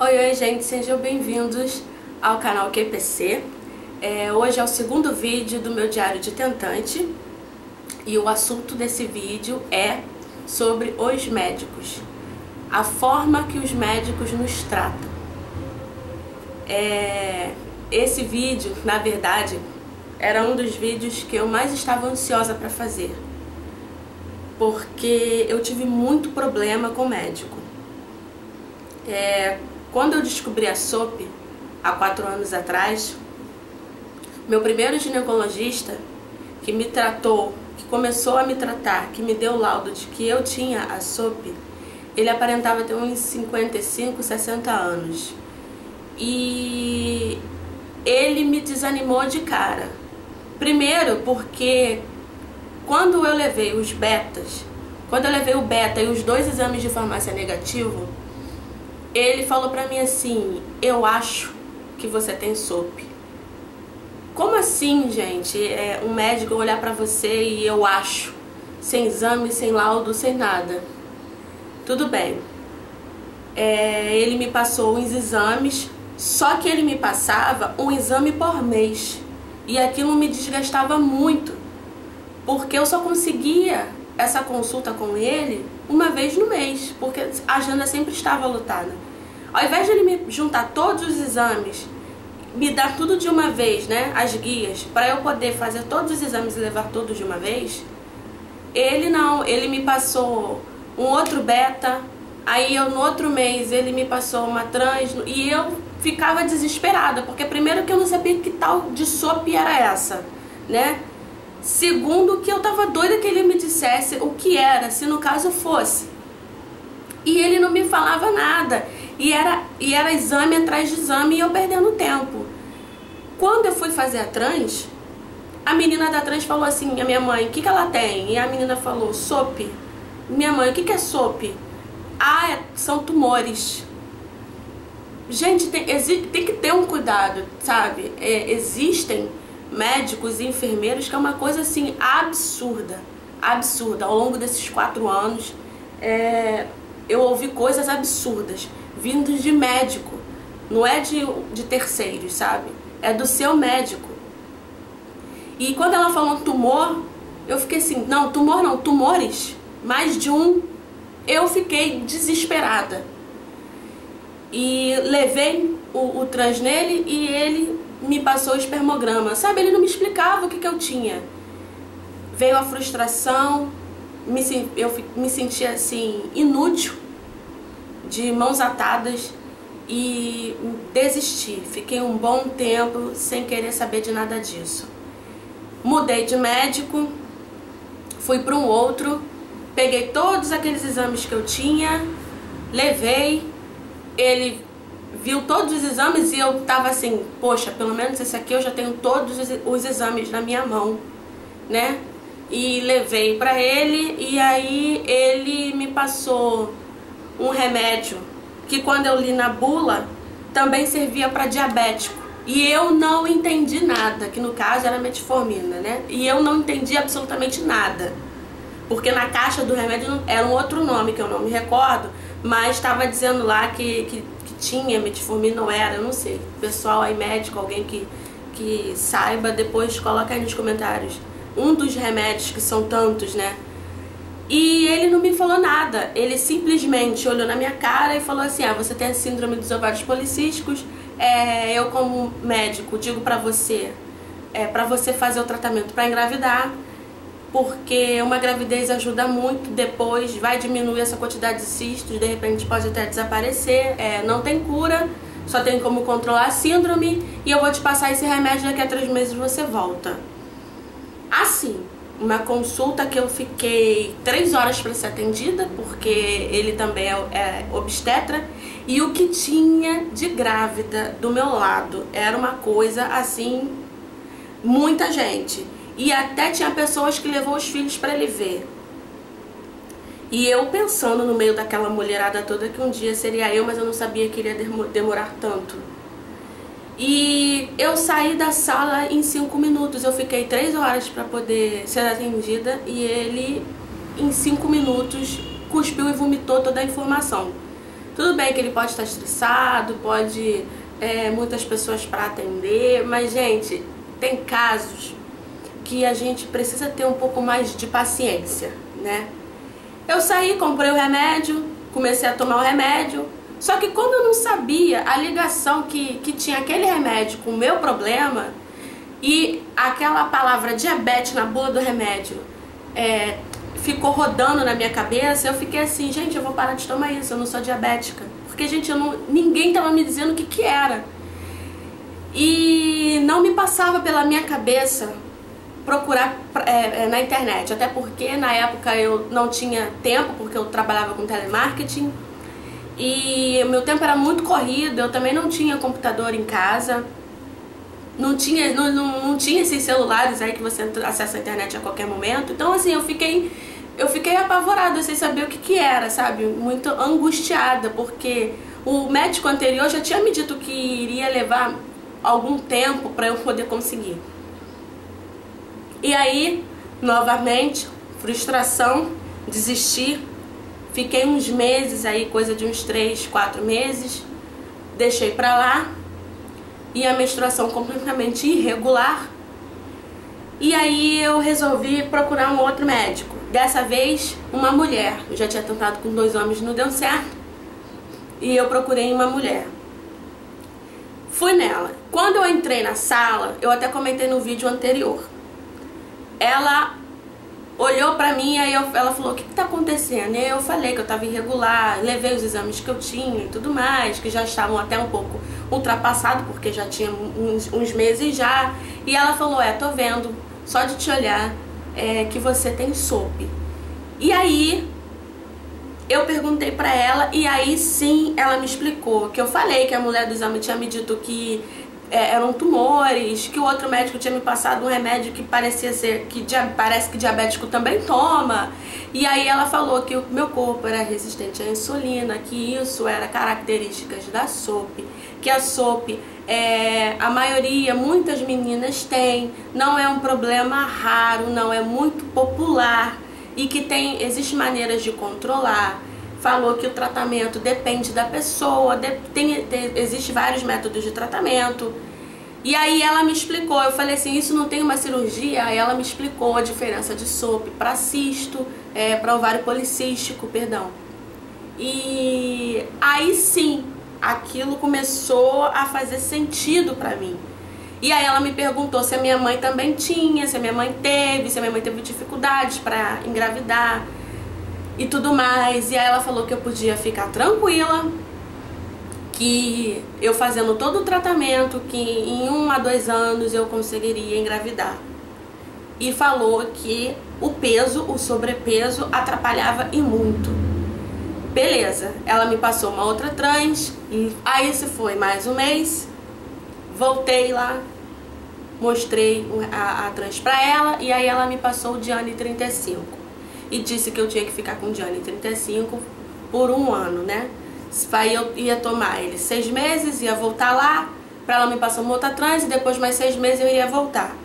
Oi, gente, sejam bem-vindos ao canal QPC. Hoje é o segundo vídeo do meu diário de tentante e o assunto desse vídeo é sobre os médicos, a forma que os médicos nos tratam. Esse vídeo, na verdade, era um dos vídeos que eu mais estava ansiosa para fazer, porque eu tive muito problema com médico. Quando eu descobri a SOP, há 4 anos atrás, meu primeiro ginecologista que me tratou, que começou a me tratar, que me deu o laudo de que eu tinha a SOP, ele aparentava ter uns 55, 60 anos. E ele me desanimou de cara. Primeiro porque quando eu levei os betas, quando eu levei o beta e os 2 exames de farmácia negativo, ele falou pra mim assim: eu acho que você tem SOP. Como assim, gente? Um médico olhar pra você e eu acho, sem exame, sem laudo, sem nada. Tudo bem. Ele me passou uns exames, só que ele me passava um exame por mês. E aquilo me desgastava muito, porque eu só conseguia essa consulta com ele uma vez no mês, porque a agenda sempre estava lotada. Ao invés de ele me juntar todos os exames, me dar tudo de uma vez, né, as guias, para eu poder fazer todos os exames e levar todos de uma vez, ele não, ele me passou um outro beta, aí no outro mês ele me passou uma trans, e eu ficava desesperada, porque primeiro que eu não sabia que tal de SOP era essa, né? Segundo que eu tava doida que ele me dissesse o que era, se no caso fosse. E ele não me falava nada. E era exame atrás de exame e eu perdendo tempo. Quando eu fui fazer a trans, a menina da trans falou assim, a minha mãe, o que ela tem? E a menina falou, SOP. Minha mãe, o que é SOP? São tumores. Gente, tem que ter um cuidado, sabe? Existem médicos e enfermeiros que é uma coisa assim absurda, absurda. Ao longo desses 4 anos, eu ouvi coisas absurdas vindos de médico, não é de terceiros, sabe? É do seu médico. E quando ela falou tumor, eu fiquei assim, não, tumor não, tumores, mais de um. Eu fiquei desesperada e levei o trans nele e ele me passou o espermograma, sabe? Ele não me explicava o que eu tinha. Veio a frustração, eu me sentia assim, inútil, de mãos atadas, e desisti. Fiquei um bom tempo sem querer saber de nada disso. Mudei de médico, fui para um outro, peguei todos aqueles exames que eu tinha, levei, ele viu todos os exames e eu tava assim, poxa, pelo menos esse aqui eu já tenho todos os exames na minha mão, né? E levei pra ele, e aí ele me passou um remédio que quando eu li na bula também servia para diabético. E eu não entendi nada, que no caso era metformina, né? E eu não entendi absolutamente nada, porque na caixa do remédio era um outro nome que eu não me recordo, mas estava dizendo lá que tinha metformina, não era, eu não sei. Pessoal aí, médico, alguém que saiba, depois coloca aí nos comentários um dos remédios, que são tantos, né? E ele não me falou nada, ele simplesmente olhou na minha cara e falou assim: você tem a síndrome dos ovários policísticos, eu como médico digo pra você, pra você fazer o tratamento pra engravidar, porque uma gravidez ajuda muito, depois vai diminuir essa quantidade de cistos, de repente pode até desaparecer, não tem cura, só tem como controlar a síndrome, e eu vou te passar esse remédio, daqui a 3 meses você volta. Assim, uma consulta que eu fiquei 3 horas para ser atendida, porque ele também é obstetra, e o que tinha de grávida do meu lado era uma coisa assim, muita gente. E até tinha pessoas que levou os filhos para ele ver. E eu pensando no meio daquela mulherada toda que um dia seria eu, mas eu não sabia que iria demorar tanto. E eu saí da sala em 5 minutos. Eu fiquei 3 horas para poder ser atendida e ele, em 5 minutos, cuspiu e vomitou toda a informação. Tudo bem que ele pode estar estressado, pode muitas pessoas para atender, mas gente, tem casos que a gente precisa ter um pouco mais de paciência, né? Eu saí, comprei o remédio, comecei a tomar o remédio, só que como eu não sabia a ligação que tinha aquele remédio com o meu problema e aquela palavra diabetes na bula do remédio ficou rodando na minha cabeça, eu fiquei assim, gente, eu vou parar de tomar isso, eu não sou diabética. Porque, gente, ninguém estava me dizendo o que era. E não me passava pela minha cabeça procurar na internet. Até porque, na época, eu não tinha tempo, porque eu trabalhava com telemarketing. E o meu tempo era muito corrido, eu também não tinha computador em casa. Não tinha esses celulares aí que você acessa a internet a qualquer momento. Então, assim, eu fiquei apavorada sem saber o que era, sabe? Muito angustiada, porque o médico anterior já tinha me dito que iria levar algum tempo para eu poder conseguir. E aí, novamente, frustração, desisti. Fiquei uns meses aí, coisa de uns 3, 4 meses. Deixei pra lá. E a menstruação completamente irregular. E aí eu resolvi procurar um outro médico. Dessa vez, uma mulher. Eu já tinha tentado com 2 homens, não deu certo. E eu procurei uma mulher. Fui nela. Quando eu entrei na sala, eu até comentei no vídeo anterior. Ela olhou pra mim e aí ela falou, o que tá acontecendo? E aí eu falei que eu tava irregular, levei os exames que eu tinha e tudo mais, que já estavam até um pouco ultrapassados, porque já tinha uns meses já. E ela falou, tô vendo, só de te olhar, que você tem SOP. E aí eu perguntei pra ela e aí sim ela me explicou, que eu falei que a mulher do exame tinha me dito que eram tumores, que o outro médico tinha me passado um remédio que parecia ser, parece que diabético também toma. E aí ela falou que o meu corpo era resistente à insulina, que isso era características da SOP, que a SOP, a maioria, muitas meninas têm, não é um problema raro, não é muito popular e que existem maneiras de controlar. Falou que o tratamento depende da pessoa, existem vários métodos de tratamento. E aí ela me explicou, eu falei assim, isso não tem uma cirurgia? Aí ela me explicou a diferença de SOP para cisto, para ovário policístico, perdão. E aí sim, aquilo começou a fazer sentido pra mim. E aí ela me perguntou se a minha mãe também tinha, se a minha mãe teve dificuldades para engravidar e tudo mais. E aí ela falou que eu podia ficar tranquila, que eu fazendo todo o tratamento, que em 1 a 2 anos eu conseguiria engravidar. E falou que o sobrepeso atrapalhava e muito. Beleza, ela me passou uma outra trans, e aí se foi mais um mês, voltei lá, mostrei a trans pra ela, e aí ela me passou o Diane 35. E disse que eu tinha que ficar com o Diane 35 por 1 ano, né? Aí eu ia tomar ele 6 meses, ia voltar lá, pra ela me passar uma outra trans, e depois mais 6 meses eu ia voltar.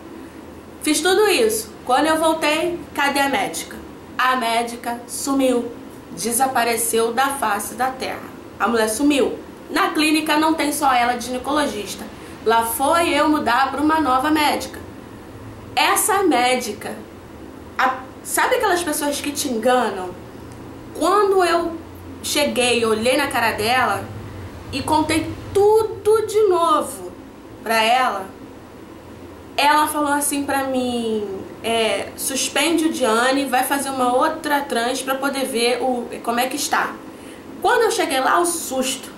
Fiz tudo isso. Quando eu voltei, cadê a médica? A médica sumiu, desapareceu da face da terra. A mulher sumiu. Na clínica não tem só ela de ginecologista. Lá foi eu mudar para uma nova médica. Essa médica, sabe aquelas pessoas que te enganam? Quando eu cheguei, olhei na cara dela e contei tudo de novo pra ela, ela falou assim pra mim, suspende o Diane, vai fazer uma outra trans pra poder ver como é que está. Quando eu cheguei lá, o susto,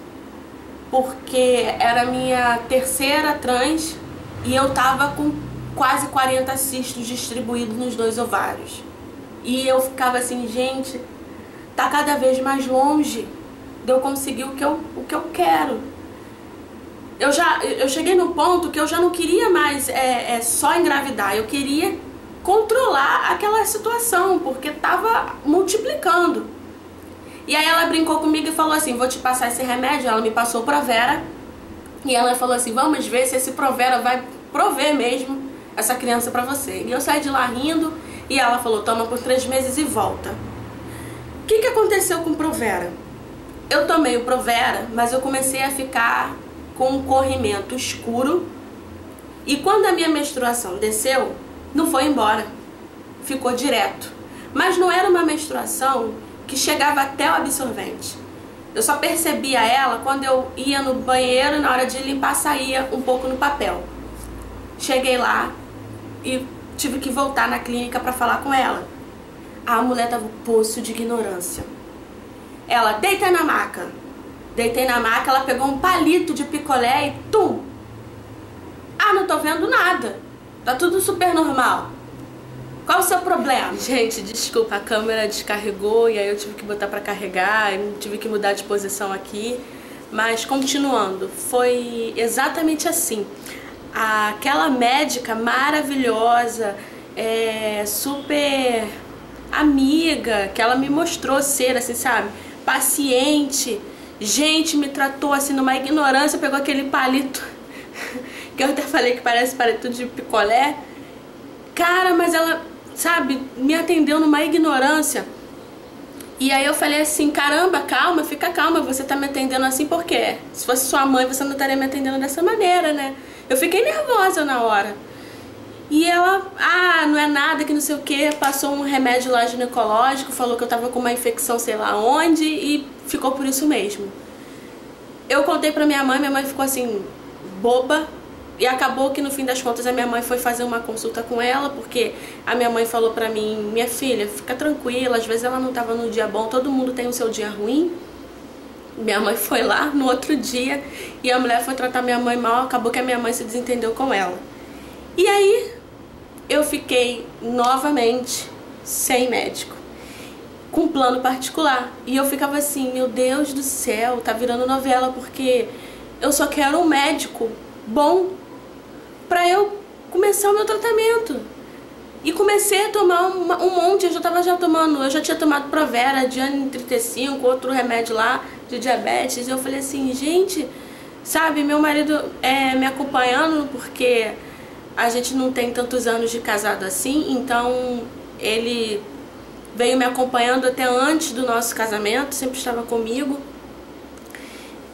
porque era a minha 3ª trans e eu tava com quase 40 cistos distribuídos nos 2 ovários. E eu ficava assim, gente, tá cada vez mais longe de eu conseguir o que eu quero. Eu cheguei no ponto que eu já não queria mais só engravidar, eu queria controlar aquela situação, porque tava multiplicando. E aí ela brincou comigo e falou assim, vou te passar esse remédio. Ela me passou o Provera e ela falou assim, vamos ver se esse Provera vai prover mesmo essa criança pra você. E eu saí de lá rindo e ela falou, toma por 3 meses e volta. O que aconteceu com o Provera? Eu tomei o Provera, mas eu comecei a ficar com um corrimento escuro. E quando a minha menstruação desceu, não foi embora, ficou direto. Mas não era uma menstruação que chegava até o absorvente. Eu só percebia ela quando eu ia no banheiro e na hora de limpar saía um pouco no papel. Cheguei lá e tive que voltar na clínica para falar com ela. A mulher tava um poço de ignorância. Ela, deita na maca. Deitei na maca, ela pegou um palito de picolé e tum! Ah, não tô vendo nada. Tá tudo super normal. Qual o seu problema? Gente, desculpa, a câmera descarregou e aí eu tive que botar pra carregar, e tive que mudar de posição aqui. Mas continuando, foi exatamente assim. Aquela médica maravilhosa, super amiga, que ela me mostrou ser, assim, sabe? Paciente. Gente, me tratou assim numa ignorância, pegou aquele palito que eu até falei que parece palito de picolé. Cara, mas ela, sabe, me atendeu numa ignorância. E aí eu falei assim, caramba, calma, fica calma, você tá me atendendo assim por quê? Se fosse sua mãe, você não estaria me atendendo dessa maneira, né? Eu fiquei nervosa na hora. E ela, não é nada, que não sei o que, passou um remédio lá ginecológico, falou que eu tava com uma infecção sei lá onde e ficou por isso mesmo. Eu contei pra minha mãe ficou assim, boba. E acabou que no fim das contas a minha mãe foi fazer uma consulta com ela, porque a minha mãe falou pra mim, minha filha, fica tranquila, às vezes ela não tava no dia bom, todo mundo tem o seu dia ruim. Minha mãe foi lá no outro dia e a mulher foi tratar minha mãe mal, acabou que a minha mãe se desentendeu com ela. E aí eu fiquei novamente sem médico, com plano particular. E eu ficava assim, meu Deus do céu, tá virando novela, porque eu só quero um médico bom pra eu começar o meu tratamento. E comecei a tomar um monte, eu já tinha tomado Provera, Diane 35, outro remédio lá de diabetes. E eu falei assim, gente, sabe, meu marido me acompanhando, porque a gente não tem tantos anos de casado assim, então ele veio me acompanhando até antes do nosso casamento, sempre estava comigo.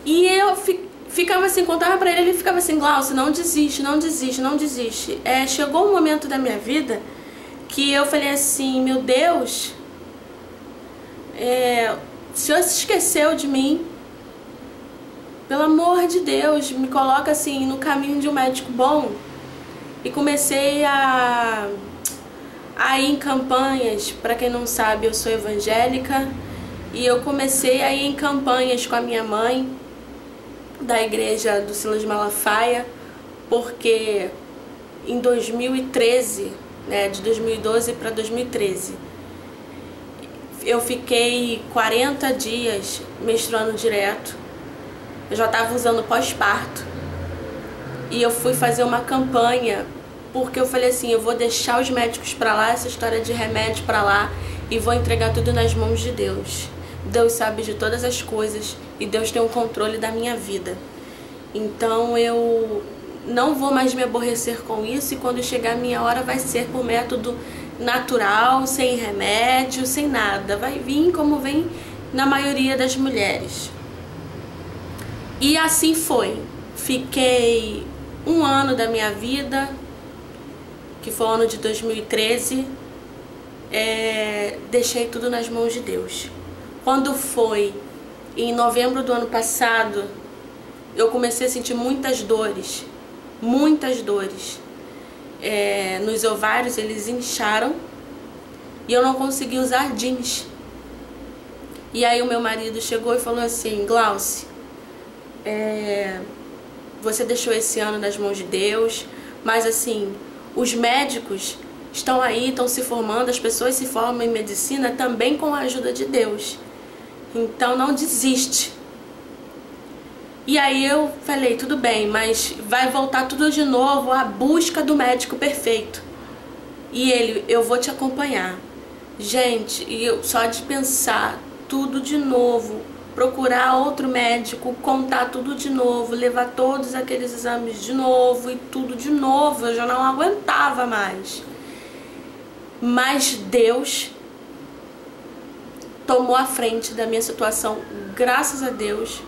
E eu ficava assim, contava pra ele ficava assim, Glaucia, não desiste, não desiste, não desiste. Chegou um momento da minha vida que eu falei assim, meu Deus, o Senhor se esqueceu de mim. Pelo amor de Deus, me coloca assim no caminho de um médico bom. E comecei a ir em campanhas. Pra quem não sabe, eu sou evangélica. E eu comecei a ir em campanhas com a minha mãe, da igreja do Silas Malafaia, porque em 2013, de 2012 para 2013, eu fiquei 40 dias menstruando direto. Eu já estava usando pós-parto. E eu fui fazer uma campanha, porque eu falei assim, eu vou deixar os médicos pra lá, essa história de remédio pra lá, e vou entregar tudo nas mãos de Deus. Deus sabe de todas as coisas e Deus tem o controle da minha vida. Então eu não vou mais me aborrecer com isso, e quando chegar a minha hora vai ser por método natural, sem remédio, sem nada. Vai vir como vem na maioria das mulheres. E assim foi. Fiquei um ano da minha vida, que foi o ano de 2013, deixei tudo nas mãos de Deus. Quando foi em novembro do ano passado, eu comecei a sentir muitas dores, nos ovários. Eles incharam e eu não consegui usar jeans. E aí o meu marido chegou e falou assim, Glaucia, você deixou esse ano nas mãos de Deus, mas assim, os médicos estão aí, estão se formando, as pessoas se formam em medicina também com a ajuda de Deus. Então não desiste. E aí eu falei, tudo bem, mas vai voltar tudo de novo, a busca do médico perfeito. E ele, eu vou te acompanhar. Gente, e eu só de pensar tudo de novo, procurar outro médico, contar tudo de novo, levar todos aqueles exames de novo e tudo de novo, eu já não aguentava mais. Mas Deus tomou a frente da minha situação, graças a Deus.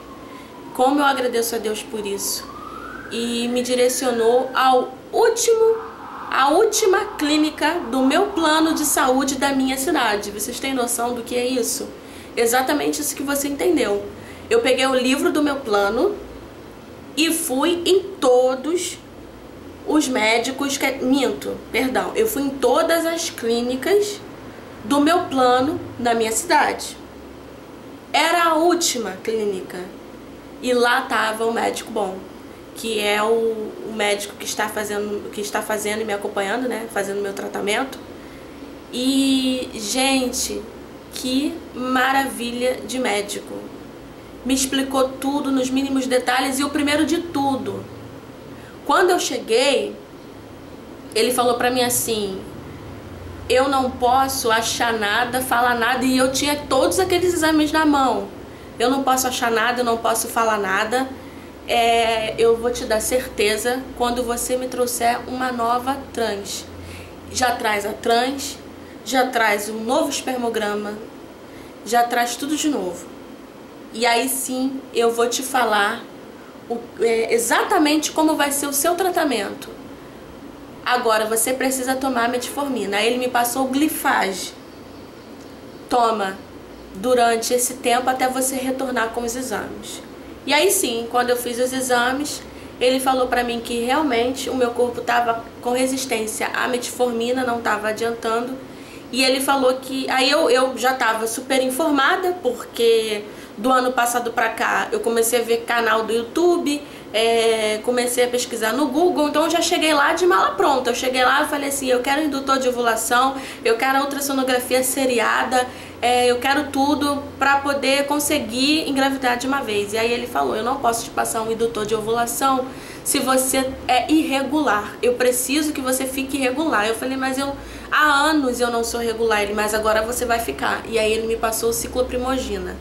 Como eu agradeço a Deus por isso. E me direcionou à última clínica do meu plano de saúde da minha cidade. Vocês têm noção do que é isso? Exatamente isso que você entendeu. Eu peguei o livro do meu plano e fui em todos os médicos eu fui em todas as clínicas do meu plano da minha cidade. Era a última clínica. E lá estava um médico bom, que é o médico que está fazendo e me acompanhando, né, fazendo meu tratamento. E, gente, que maravilha de médico. Me explicou tudo nos mínimos detalhes e o primeiro de tudo, quando eu cheguei, ele falou pra mim assim: eu não posso achar nada, falar nada, e eu tinha todos aqueles exames na mão. Eu não posso achar nada, eu não posso falar nada. Eu vou te dar certeza quando você me trouxer uma nova trans. Já traz a trans, já traz um novo espermograma, já traz tudo de novo. E aí sim eu vou te falar exatamente como vai ser o seu tratamento. Agora você precisa tomar metformina. Aí ele me passou o Glifage. Toma durante esse tempo até você retornar com os exames. E aí sim, quando eu fiz os exames, ele falou pra mim que realmente o meu corpo estava com resistência à metformina, não estava adiantando. E ele falou que... Aí eu já estava super informada, porque do ano passado pra cá eu comecei a ver canal do YouTube, comecei a pesquisar no Google, então eu já cheguei lá de mala pronta. Eu cheguei lá e falei assim: eu quero indutor de ovulação, eu quero ultrassonografia seriada, eu quero tudo pra poder conseguir engravidar de uma vez. E aí ele falou: eu não posso te passar um indutor de ovulação se você é irregular, eu preciso que você fique regular. Eu falei: mas há anos eu não sou regular. Ele: mas agora você vai ficar. E aí ele me passou o cicloprimogina.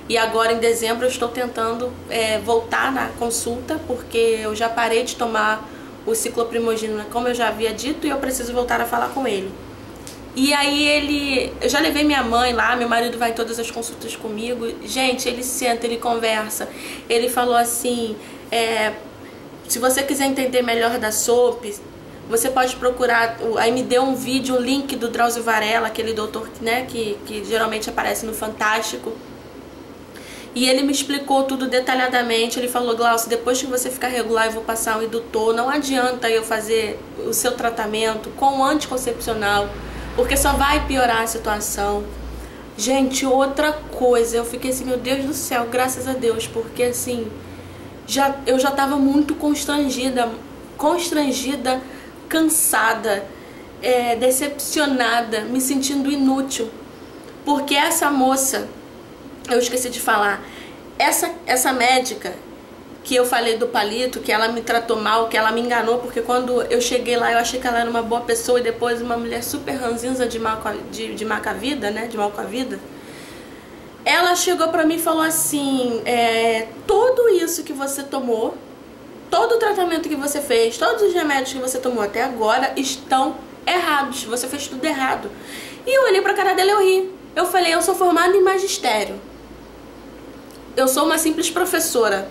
E agora em dezembro eu estou tentando voltar na consulta, porque eu já parei de tomar o cicloprimogina, como eu já havia dito, e eu preciso voltar a falar com ele. E aí eu já levei minha mãe lá, meu marido vai em todas as consultas comigo. Gente, ele senta, ele conversa. Ele falou assim: se você quiser entender melhor da SOP, você pode procurar. Aí me deu um vídeo, um link do Drauzio Varela, aquele doutor, né, que geralmente aparece no Fantástico. E ele me explicou tudo detalhadamente. Ele falou: Glaucia, depois que você ficar regular eu vou passar um indutor. Não adianta eu fazer o seu tratamento com anticoncepcional, porque só vai piorar a situação. Gente, outra coisa, eu fiquei assim: meu Deus do céu, graças a Deus, porque assim, eu já tava muito constrangida, cansada, decepcionada, me sentindo inútil, porque essa moça, eu esqueci de falar, essa médica que eu falei do palito, que ela me tratou mal, que ela me enganou, porque quando eu cheguei lá eu achei que ela era uma boa pessoa e depois uma mulher super ranzinza de mal com a vida, né, de mal com a vida. Ela chegou pra mim e falou assim: tudo isso que você tomou, todo o tratamento que você fez, todos os remédios que você tomou até agora estão errados, você fez tudo errado. E eu olhei pra cara dela e eu ri. Eu falei: eu sou formada em magistério, eu sou uma simples professora.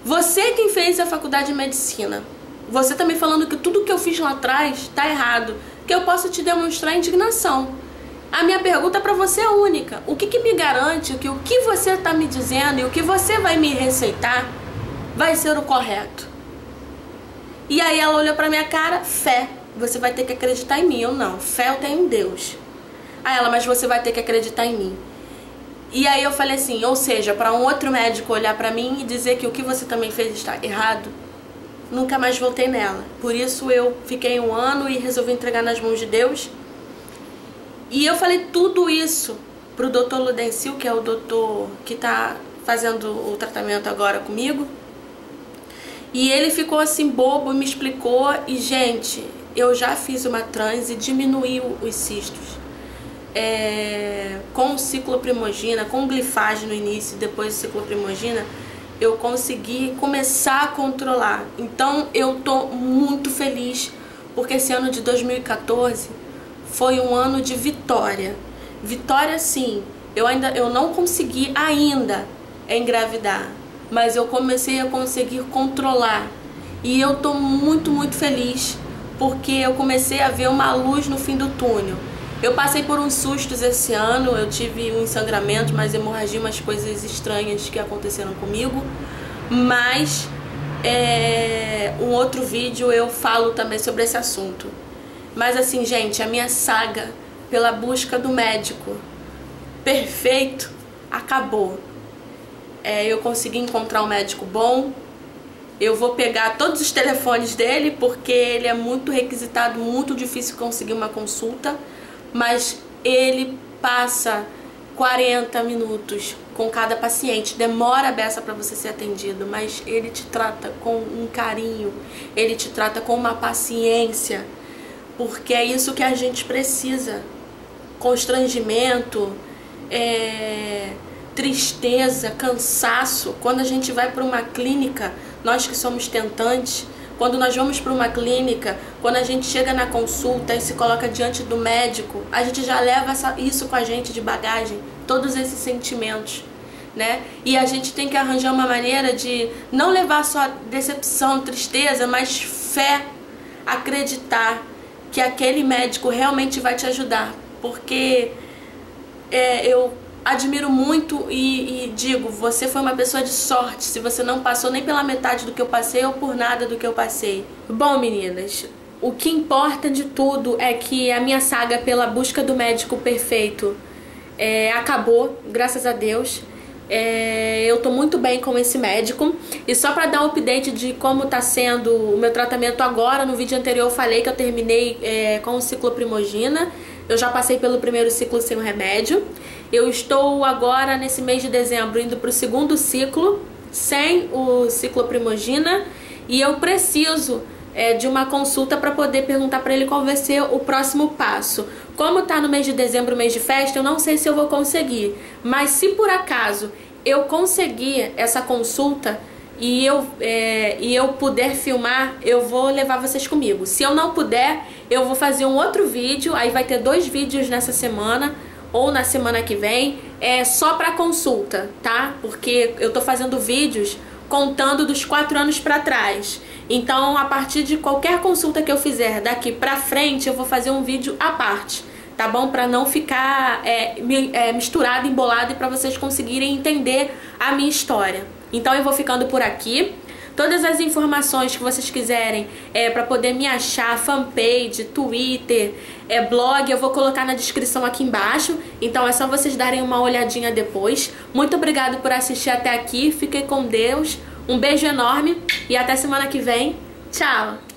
Você quem fez a faculdade de medicina, você tá me falando que tudo que eu fiz lá atrás tá errado, que eu posso te demonstrar indignação. A minha pergunta pra você é única: o que me garante que o que você tá me dizendo e o que você vai me receitar vai ser o correto? E aí ela olhou pra minha cara: fé, você vai ter que acreditar em mim. Eu: não, fé eu tenho em Deus. Aí ela: mas você vai ter que acreditar em mim. E aí eu falei assim: ou seja, para um outro médico olhar pra mim e dizer que o que você também fez está errado? Nunca mais voltei nela. Por isso eu fiquei 1 ano e resolvi entregar nas mãos de Deus. E eu falei tudo isso pro Dr. Ludencil, que é o doutor que tá fazendo o tratamento agora comigo. E ele ficou assim bobo, me explicou. E gente, eu já fiz uma trans e diminuiu os cistos. Com o cicloprimogina, com o Glifage no início, depois do cicloprimogina, eu consegui começar a controlar. Então eu tô muito feliz, porque esse ano de 2014 foi um ano de vitória. Vitória sim, Eu não consegui ainda engravidar, mas eu comecei a conseguir controlar. E eu tô muito, muito feliz, porque eu comecei a ver uma luz no fim do túnel. Eu passei por uns sustos esse ano, eu tive um sangramento, umas hemorragia, umas coisas estranhas que aconteceram comigo. Mas um outro vídeo eu falo também sobre esse assunto. Mas assim, gente, a minha saga pela busca do médico perfeito acabou. Eu consegui encontrar um médico bom. Eu vou pegar todos os telefones dele, porque ele é muito requisitado, muito difícil conseguir uma consulta. Mas ele passa 40 minutos com cada paciente. Demora a beça para você ser atendido, mas ele te trata com um carinho, ele te trata com uma paciência, porque é isso que a gente precisa. Constrangimento, tristeza, cansaço. Quando a gente vai para uma clínica, nós que somos tentantes, quando nós vamos para uma clínica, quando a gente chega na consulta e se coloca diante do médico, a gente já leva isso com a gente de bagagem, todos esses sentimentos, né? E a gente tem que arranjar uma maneira de não levar só decepção, tristeza, mas fé, acreditar que aquele médico realmente vai te ajudar. Porque eu admiro muito e digo, você foi uma pessoa de sorte se você não passou nem pela metade do que eu passei ou por nada do que eu passei. Bom, meninas, o que importa de tudo é que a minha saga pela busca do médico perfeito acabou, graças a Deus. Eu tô muito bem com esse médico. E só pra dar um update de como tá sendo o meu tratamento agora, no vídeo anterior eu falei que eu terminei com o cicloprimogina. Eu já passei pelo primeiro ciclo sem o remédio. Eu estou agora, nesse mês de dezembro, indo pro segundo ciclo sem o cicloprimogina. E eu preciso de uma consulta para poder perguntar para ele qual vai ser o próximo passo. Como tá no mês de dezembro, mês de festa, eu não sei se eu vou conseguir. Mas se por acaso eu conseguir essa consulta e eu puder filmar, eu vou levar vocês comigo. Se eu não puder, eu vou fazer um outro vídeo. Aí vai ter 2 vídeos nessa semana ou na semana que vem, só pra consulta, tá? Porque eu tô fazendo vídeos contando dos 4 anos pra trás. Então, a partir de qualquer consulta que eu fizer daqui pra frente, eu vou fazer um vídeo à parte, tá bom? Pra não ficar misturado, embolado, e pra vocês conseguirem entender a minha história. Então, eu vou ficando por aqui. Todas as informações que vocês quiserem para poder me achar, fanpage, Twitter, blog, eu vou colocar na descrição aqui embaixo. Então é só vocês darem uma olhadinha depois. Muito obrigado por assistir até aqui. Fiquem com Deus. Um beijo enorme e até semana que vem. Tchau!